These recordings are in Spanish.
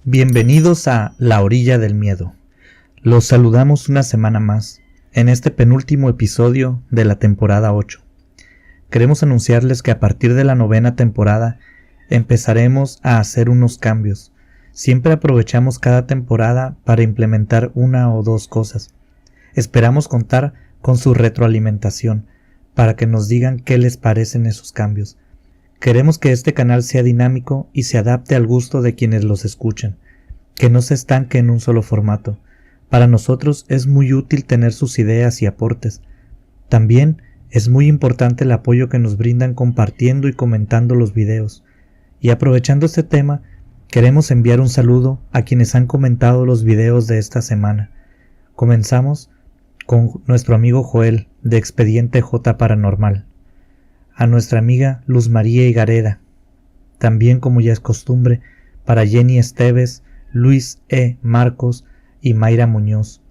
Bienvenidos a La Orilla del Miedo. Los saludamos una semana más, en este penúltimo episodio de la temporada 8. Queremos anunciarles que a partir de la 9ª temporada empezaremos a hacer unos cambios. Siempre aprovechamos cada temporada para implementar una o dos cosas. Esperamos contar con su retroalimentación para que nos digan qué les parecen esos cambios. Queremos que este canal sea dinámico y se adapte al gusto de quienes los escuchan, que no se estanque en un solo formato. Para nosotros es muy útil tener sus ideas y aportes. También es muy importante el apoyo que nos brindan compartiendo y comentando los videos. Y aprovechando este tema, queremos enviar un saludo a quienes han comentado los videos de esta semana. Comenzamos con nuestro amigo Joel, de Expediente J Paranormal. A nuestra amiga Luz María Higareda, también como ya es costumbre, para Jenny Esteves, Luis E. Marcos y Mayra Muñoz,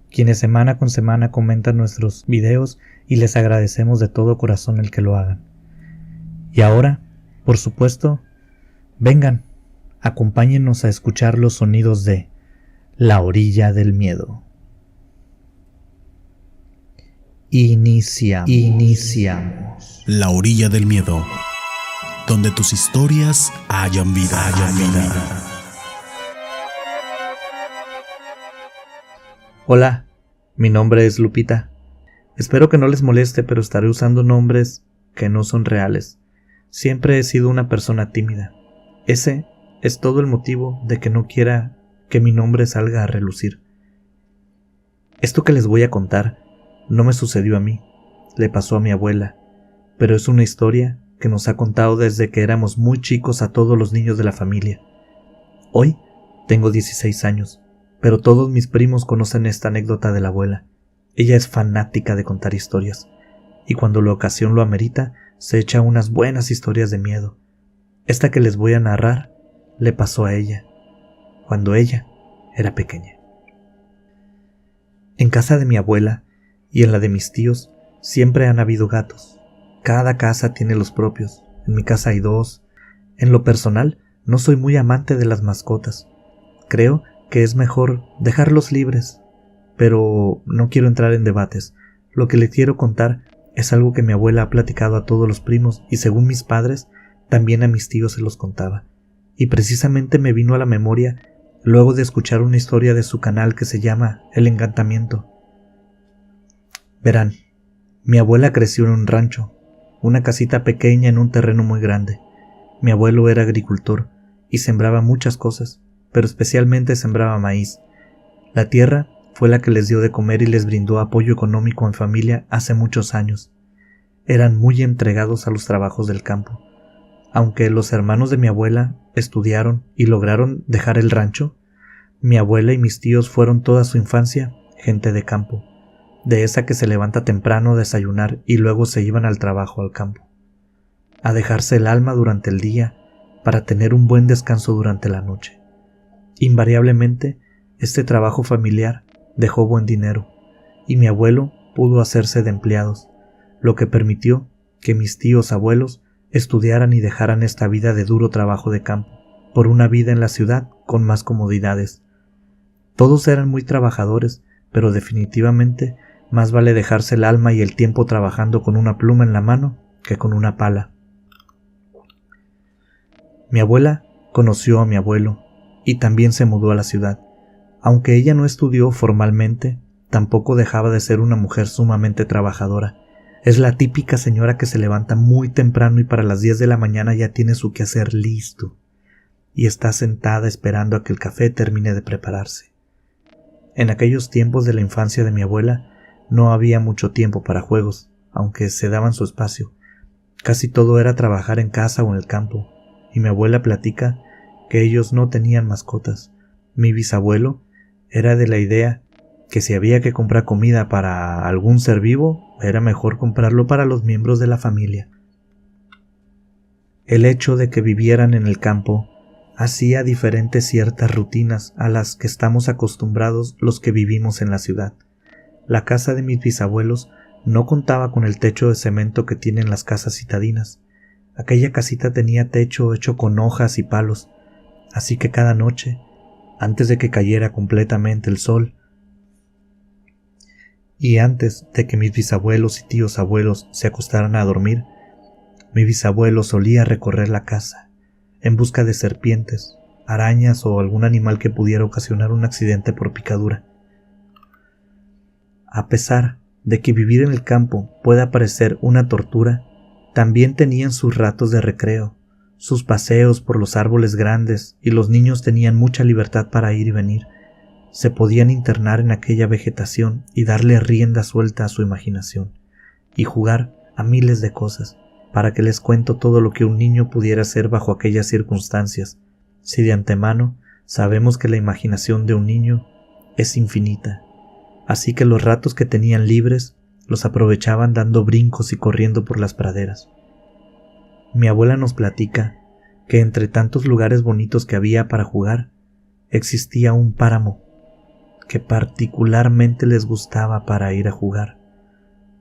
quienes semana con semana comentan nuestros videos y les agradecemos de todo corazón el que lo hagan. Y ahora, por supuesto, vengan, acompáñennos a escuchar los sonidos de La Orilla del Miedo. Iniciamos. La Orilla del Miedo, donde tus historias hayan vida. Hola, mi nombre es Lupita. Espero que no les moleste, pero estaré usando nombres que no son reales. Siempre he sido una persona tímida. Ese es todo el motivo de que no quiera que mi nombre salga a relucir. Esto que les voy a contar no me sucedió a mí, le pasó a mi abuela, pero es una historia que nos ha contado desde que éramos muy chicos a todos los niños de la familia. Hoy tengo 16 años, pero todos mis primos conocen esta anécdota de la abuela. Ella es fanática de contar historias, y cuando la ocasión lo amerita, se echa unas buenas historias de miedo. Esta que les voy a narrar le pasó a ella, cuando ella era pequeña. En casa de mi abuela y en la de mis tíos siempre han habido gatos. Cada casa tiene los propios. En mi casa hay 2. En lo personal, no soy muy amante de las mascotas. Creo que es mejor dejarlos libres, pero no quiero entrar en debates. Lo que les quiero contar es algo que mi abuela ha platicado a todos los primos y, según mis padres, también a mis tíos se los contaba. Y precisamente me vino a la memoria luego de escuchar una historia de su canal que se llama El Encantamiento. Verán, mi abuela creció en un rancho, una casita pequeña en un terreno muy grande. Mi abuelo era agricultor y sembraba muchas cosas, pero especialmente sembraba maíz. La tierra fue la que les dio de comer y les brindó apoyo económico en familia hace muchos años. Eran muy entregados a los trabajos del campo. Aunque los hermanos de mi abuela estudiaron y lograron dejar el rancho, mi abuela y mis tíos fueron toda su infancia gente de campo, de esa que se levanta temprano a desayunar y luego se iban al trabajo al campo, a dejarse el alma durante el día para tener un buen descanso durante la noche. Invariablemente, este trabajo familiar dejó buen dinero, y mi abuelo pudo hacerse de empleados, lo que permitió que mis tíos abuelos estudiaran y dejaran esta vida de duro trabajo de campo, por una vida en la ciudad con más comodidades. Todos eran muy trabajadores, pero definitivamente más vale dejarse el alma y el tiempo trabajando con una pluma en la mano que con una pala. Mi abuela conoció a mi abuelo y también se mudó a la ciudad. Aunque ella no estudió formalmente, tampoco dejaba de ser una mujer sumamente trabajadora. Es la típica señora que se levanta muy temprano y para las 10 de la mañana ya tiene su quehacer listo y está sentada esperando a que el café termine de prepararse. En aquellos tiempos de la infancia de mi abuela no había mucho tiempo para juegos, aunque se daban su espacio. Casi todo era trabajar en casa o en el campo, y mi abuela platica que ellos no tenían mascotas. Mi bisabuelo era de la idea que si había que comprar comida para algún ser vivo, era mejor comprarlo para los miembros de la familia. El hecho de que vivieran en el campo hacía diferentes ciertas rutinas a las que estamos acostumbrados los que vivimos en la ciudad. La casa de mis bisabuelos no contaba con el techo de cemento que tienen las casas citadinas. Aquella casita tenía techo hecho con hojas y palos, así que cada noche antes de que cayera completamente el sol, y antes de que mis bisabuelos y tíos abuelos se acostaran a dormir, mi bisabuelo solía recorrer la casa en busca de serpientes, arañas o algún animal que pudiera ocasionar un accidente por picadura. A pesar de que vivir en el campo pueda parecer una tortura, también tenían sus ratos de recreo, sus paseos por los árboles grandes, y los niños tenían mucha libertad para ir y venir. Se podían internar en aquella vegetación y darle rienda suelta a su imaginación, y jugar a miles de cosas. ¿Para que les cuento todo lo que un niño pudiera hacer bajo aquellas circunstancias, si de antemano sabemos que la imaginación de un niño es infinita? Así que los ratos que tenían libres los aprovechaban dando brincos y corriendo por las praderas. Mi abuela nos platica que entre tantos lugares bonitos que había para jugar, existía un páramo que particularmente les gustaba para ir a jugar,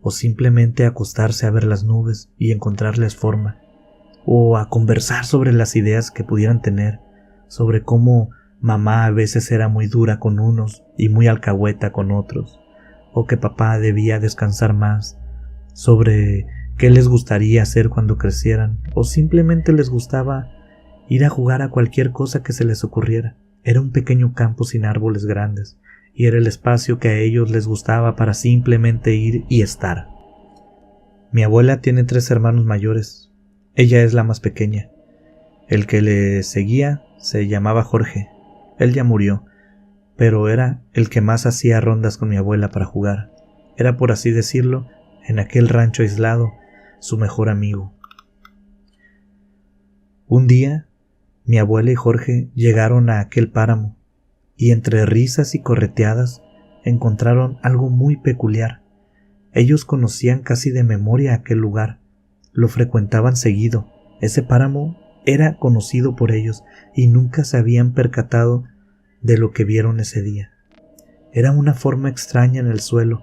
o simplemente acostarse a ver las nubes y encontrarles forma, o a conversar sobre las ideas que pudieran tener, sobre cómo mamá a veces era muy dura con unos y muy alcahueta con otros, o que papá debía descansar más, sobre qué les gustaría hacer cuando crecieran, o simplemente les gustaba ir a jugar a cualquier cosa que se les ocurriera. Era un pequeño campo sin árboles grandes, y era el espacio que a ellos les gustaba para simplemente ir y estar. Mi abuela tiene 3 hermanos mayores. Ella es la más pequeña. El que le seguía se llamaba Jorge. Él ya murió, pero era el que más hacía rondas con mi abuela para jugar. Era, por así decirlo, en aquel rancho aislado, su mejor amigo. Un día, mi abuela y Jorge llegaron a aquel páramo, y entre risas y correteadas encontraron algo muy peculiar. Ellos conocían casi de memoria aquel lugar, lo frecuentaban seguido. Ese páramo era conocido por ellos y nunca se habían percatado de lo que vieron ese día. Era una forma extraña en el suelo,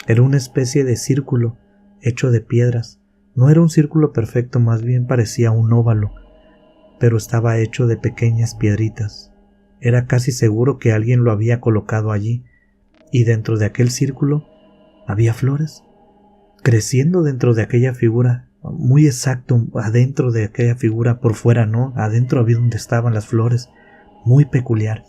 era una especie de círculo hecho de piedras. No era un círculo perfecto, más bien parecía un óvalo, pero estaba hecho de pequeñas piedritas. Era casi seguro que alguien lo había colocado allí, y dentro de aquel círculo había flores, creciendo dentro de aquella figura, muy exacto, adentro de aquella figura, por fuera no, adentro había donde estaban las flores, muy peculiar.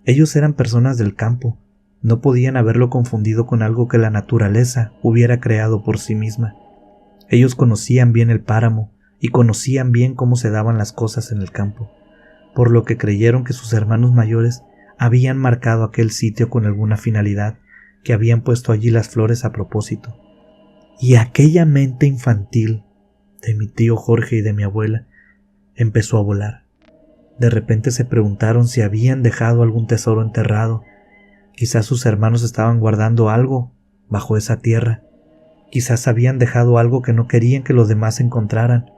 Ellos eran personas del campo, no podían haberlo confundido con algo que la naturaleza hubiera creado por sí misma. Ellos conocían bien el páramo y conocían bien cómo se daban las cosas en el campo, por lo que creyeron que sus hermanos mayores habían marcado aquel sitio con alguna finalidad, que habían puesto allí las flores a propósito. Y aquella mente infantil de mi tío Jorge y de mi abuela empezó a volar. De repente se preguntaron si habían dejado algún tesoro enterrado. Quizás sus hermanos estaban guardando algo bajo esa tierra. Quizás habían dejado algo que no querían que los demás encontraran,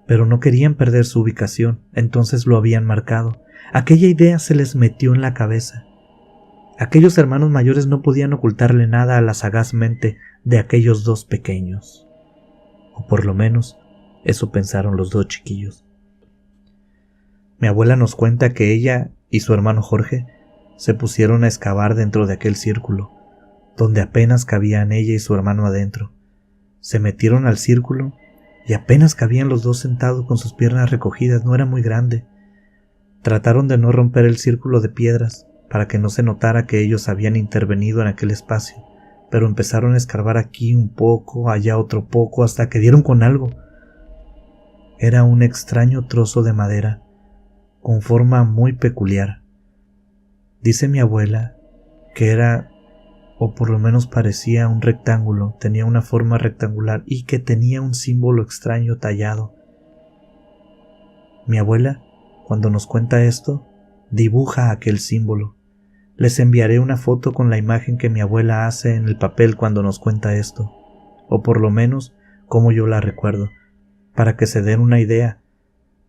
pero no querían perder su ubicación, entonces lo habían marcado. Aquella idea se les metió en la cabeza. Aquellos hermanos mayores no podían ocultarle nada a la sagaz mente de aquellos 2 pequeños. O por lo menos, eso pensaron los 2 chiquillos. Mi abuela nos cuenta que ella y su hermano Jorge se pusieron a excavar dentro de aquel círculo, donde apenas cabían ella y su hermano adentro. Se metieron al círculo y apenas cabían los 2 sentados con sus piernas recogidas, no era muy grande. Trataron de no romper el círculo de piedras para que no se notara que ellos habían intervenido en aquel espacio, pero empezaron a escarbar aquí un poco, allá otro poco, hasta que dieron con algo. Era un extraño trozo de madera, con forma muy peculiar. Dice mi abuela que era, o por lo menos parecía, un rectángulo, tenía una forma rectangular y que tenía un símbolo extraño tallado. Mi abuela, cuando nos cuenta esto, dibuja aquel símbolo. Les enviaré una foto con la imagen que mi abuela hace en el papel cuando nos cuenta esto, o por lo menos como yo la recuerdo, para que se den una idea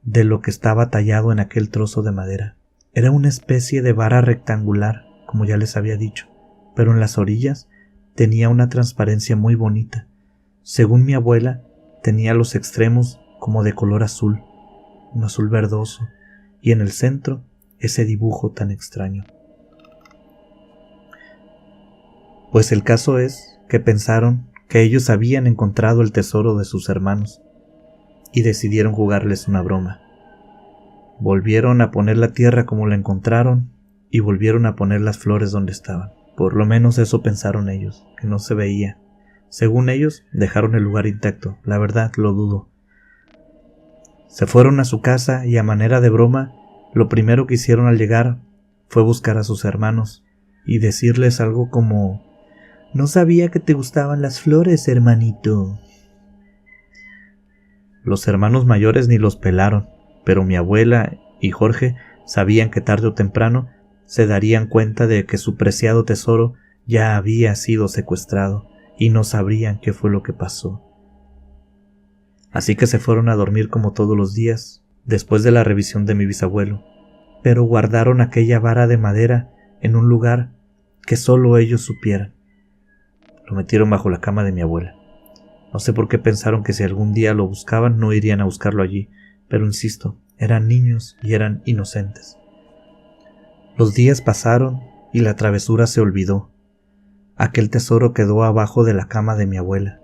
de lo que estaba tallado en aquel trozo de madera. Era una especie de vara rectangular, como ya les había dicho, pero en las orillas tenía una transparencia muy bonita. Según mi abuela, tenía los extremos como de color azul, un azul verdoso, y en el centro ese dibujo tan extraño. Pues el caso es que pensaron que ellos habían encontrado el tesoro de sus hermanos y decidieron jugarles una broma. Volvieron a poner la tierra como la encontraron y volvieron a poner las flores donde estaban. Por lo menos eso pensaron ellos, que no se veía. Según ellos, dejaron el lugar intacto. La verdad, lo dudo. Se fueron a su casa y a manera de broma, lo primero que hicieron al llegar fue buscar a sus hermanos y decirles algo como: «No sabía que te gustaban las flores, hermanito». Los hermanos mayores ni los pelaron, pero mi abuela y Jorge sabían que tarde o temprano se darían cuenta de que su preciado tesoro ya había sido secuestrado y no sabrían qué fue lo que pasó. Así que se fueron a dormir como todos los días, después de la revisión de mi bisabuelo, pero guardaron aquella vara de madera en un lugar que solo ellos supieran. Lo metieron bajo la cama de mi abuela. No sé por qué pensaron que si algún día lo buscaban no irían a buscarlo allí, pero insisto, eran niños y eran inocentes. Los días pasaron y la travesura se olvidó. Aquel tesoro quedó abajo de la cama de mi abuela,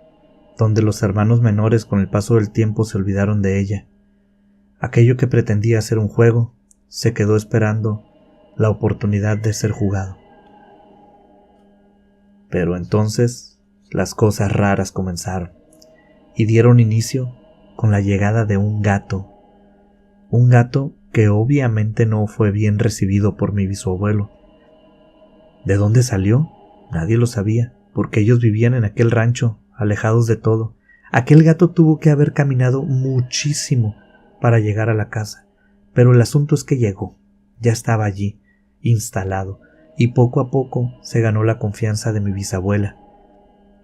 donde los hermanos menores con el paso del tiempo se olvidaron de ella. Aquello que pretendía ser un juego se quedó esperando la oportunidad de ser jugado. Pero entonces las cosas raras comenzaron y dieron inicio con la llegada de un gato que obviamente no fue bien recibido por mi bisabuelo. ¿De dónde salió? Nadie lo sabía, porque ellos vivían en aquel rancho, alejados de todo. Aquel gato tuvo que haber caminado muchísimo para llegar a la casa, pero el asunto es que llegó, ya estaba allí, instalado, y poco a poco se ganó la confianza de mi bisabuela.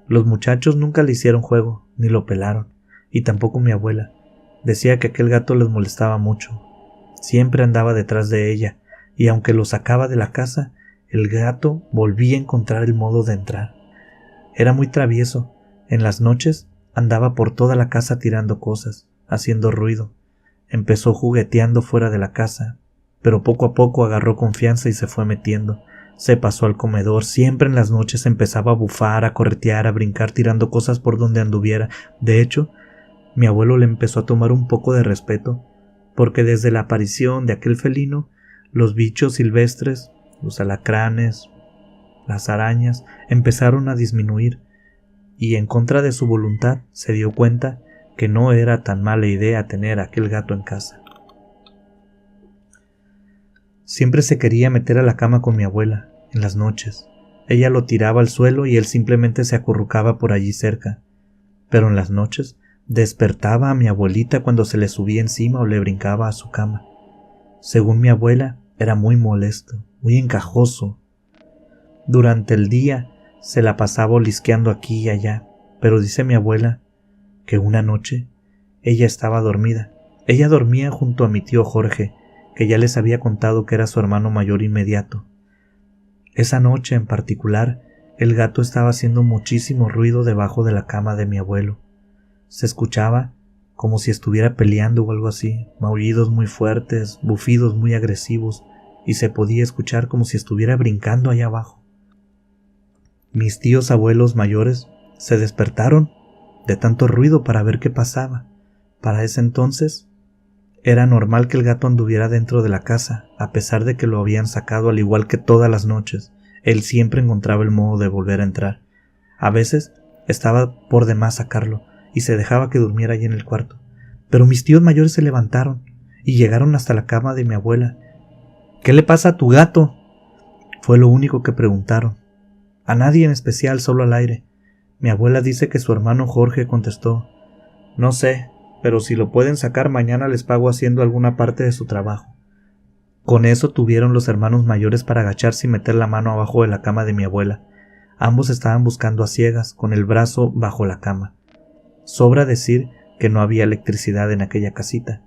Los muchachos nunca le hicieron juego, ni lo pelaron, y tampoco mi abuela. Decía que aquel gato les molestaba mucho. Siempre andaba detrás de ella, y aunque lo sacaba de la casa, el gato volvía a encontrar el modo de entrar. Era muy travieso. En las noches andaba por toda la casa tirando cosas, haciendo ruido. Empezó jugueteando fuera de la casa, pero poco a poco agarró confianza y se fue metiendo. Se pasó al comedor, siempre en las noches empezaba a bufar, a corretear, a brincar, tirando cosas por donde anduviera. De hecho, mi abuelo le empezó a tomar un poco de respeto, porque desde la aparición de aquel felino, los bichos silvestres, los alacranes, las arañas, empezaron a disminuir, y en contra de su voluntad se dio cuenta que no era tan mala idea tener a aquel gato en casa. Siempre se quería meter a la cama con mi abuela, en las noches. Ella lo tiraba al suelo y él simplemente se acurrucaba por allí cerca. Pero en las noches despertaba a mi abuelita cuando se le subía encima o le brincaba a su cama. Según mi abuela, era muy molesto, muy encajoso. Durante el día se la pasaba olisqueando aquí y allá, pero dice mi abuela que una noche ella estaba dormida. Ella dormía junto a mi tío Jorge, que ya les había contado que era su hermano mayor inmediato. Esa noche en particular, el gato estaba haciendo muchísimo ruido debajo de la cama de mi abuelo. Se escuchaba como si estuviera peleando o algo así, maullidos muy fuertes, bufidos muy agresivos, y se podía escuchar como si estuviera brincando allá abajo. Mis tíos abuelos mayores se despertaron de tanto ruido para ver qué pasaba. Para ese entonces era normal que el gato anduviera dentro de la casa, a pesar de que lo habían sacado al igual que todas las noches. Él siempre encontraba el modo de volver a entrar. A veces estaba por demás sacarlo y se dejaba que durmiera allí en el cuarto. Pero mis tíos mayores se levantaron y llegaron hasta la cama de mi abuela. «¿Qué le pasa a tu gato?», fue lo único que preguntaron. A nadie en especial, solo al aire. Mi abuela dice que su hermano Jorge contestó: «No sé, pero si lo pueden sacar mañana les pago haciendo alguna parte de su trabajo». Con eso tuvieron los hermanos mayores para agacharse y meter la mano abajo de la cama de mi abuela. Ambos estaban buscando a ciegas, con el brazo bajo la cama. Sobra decir que no había electricidad en aquella casita.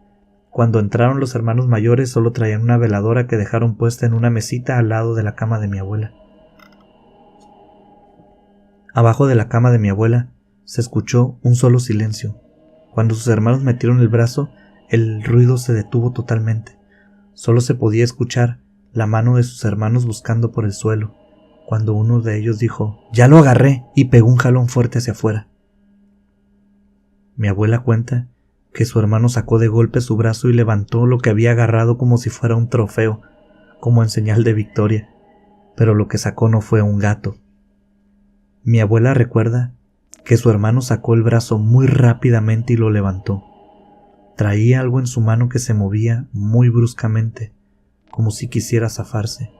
Cuando entraron los hermanos mayores solo traían una veladora que dejaron puesta en una mesita al lado de la cama de mi abuela. Abajo de la cama de mi abuela se escuchó un solo silencio. Cuando sus hermanos metieron el brazo, el ruido se detuvo totalmente. Solo se podía escuchar la mano de sus hermanos buscando por el suelo, cuando uno de ellos dijo: «¡Ya lo agarré!» y pegó un jalón fuerte hacia afuera. Mi abuela cuenta que su hermano sacó de golpe su brazo y levantó lo que había agarrado como si fuera un trofeo, como en señal de victoria, pero lo que sacó no fue un gato. Mi abuela recuerda que su hermano sacó el brazo muy rápidamente y lo levantó. Traía algo en su mano que se movía muy bruscamente, como si quisiera zafarse.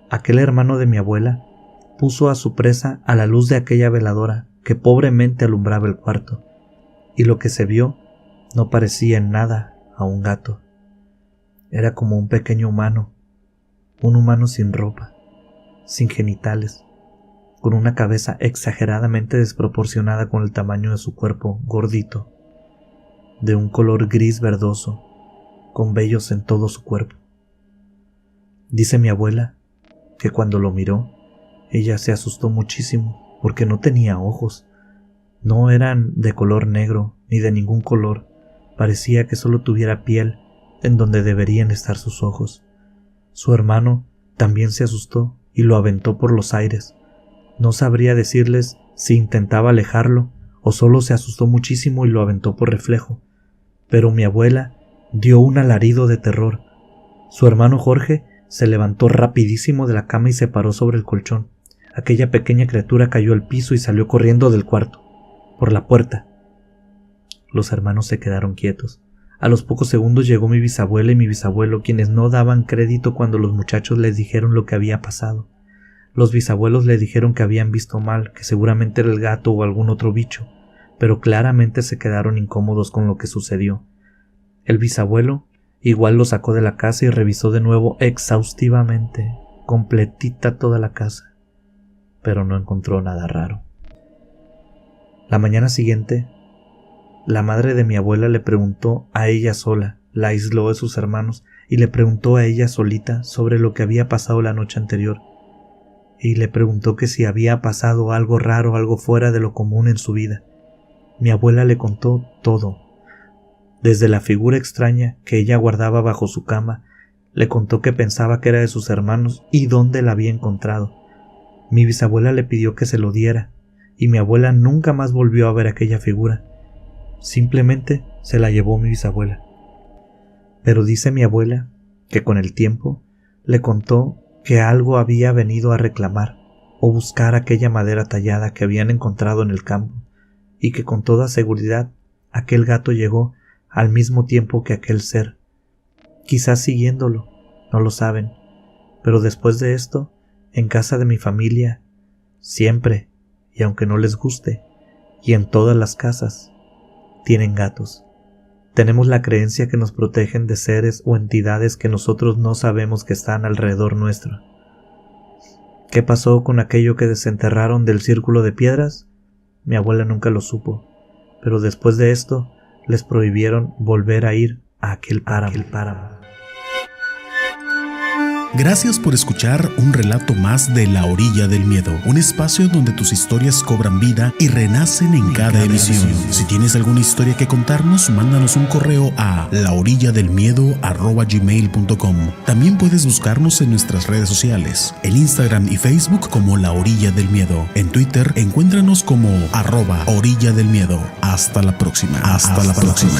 Aquel hermano de mi abuela puso a su presa a la luz de aquella veladora que pobremente alumbraba el cuarto, y lo que se vio no parecía en nada a un gato. Era como un pequeño humano, un humano sin ropa, sin genitales, con una cabeza exageradamente desproporcionada con el tamaño de su cuerpo gordito, de un color gris verdoso, con vellos en todo su cuerpo. Dice mi abuela que cuando lo miró, ella se asustó muchísimo porque no tenía ojos. No eran de color negro ni de ningún color, parecía que solo tuviera piel en donde deberían estar sus ojos. Su hermano también se asustó y lo aventó por los aires. No sabría decirles si intentaba alejarlo o solo se asustó muchísimo y lo aventó por reflejo, pero mi abuela dio un alarido de terror. Su hermano Jorge se levantó rapidísimo de la cama y se paró sobre el colchón. Aquella pequeña criatura cayó al piso y salió corriendo del cuarto, por la puerta. Los hermanos se quedaron quietos. A los pocos segundos llegó mi bisabuela y mi bisabuelo, quienes no daban crédito cuando los muchachos les dijeron lo que había pasado. Los bisabuelos le dijeron que habían visto mal, que seguramente era el gato o algún otro bicho, pero claramente se quedaron incómodos con lo que sucedió. El bisabuelo igual lo sacó de la casa y revisó de nuevo exhaustivamente, completita toda la casa, pero no encontró nada raro. La mañana siguiente, la madre de mi abuela le preguntó a ella sola, la aisló de sus hermanos y le preguntó a ella solita sobre lo que había pasado la noche anterior, y le preguntó que si había pasado algo raro, algo fuera de lo común en su vida. Mi abuela le contó todo, desde la figura extraña que ella guardaba bajo su cama. Le contó que pensaba que era de sus hermanos y dónde la había encontrado. Mi bisabuela le pidió que se lo diera, y mi abuela nunca más volvió a ver aquella figura. Simplemente se la llevó mi bisabuela. Pero dice mi abuela que con el tiempo le contó que algo había venido a reclamar o buscar aquella madera tallada que habían encontrado en el campo, y que con toda seguridad aquel gato llegó al mismo tiempo que aquel ser, quizás siguiéndolo, no lo saben, pero después de esto, en casa de mi familia, siempre, y aunque no les guste, y en todas las casas, tienen gatos. Tenemos la creencia que nos protegen de seres o entidades que nosotros no sabemos que están alrededor nuestro. ¿Qué pasó con aquello que desenterraron del círculo de piedras? Mi abuela nunca lo supo, pero después de esto les prohibieron volver a ir a aquel páramo. Gracias por escuchar un relato más de La Orilla del Miedo, un espacio donde tus historias cobran vida y renacen en cada emisión. Si tienes alguna historia que contarnos, mándanos un correo a laorilladelmiedo@gmail.com. También puedes buscarnos en nuestras redes sociales, en Instagram y Facebook como La Orilla del Miedo. En Twitter, encuéntranos como @Orilla del Miedo. Hasta la próxima. Hasta la próxima.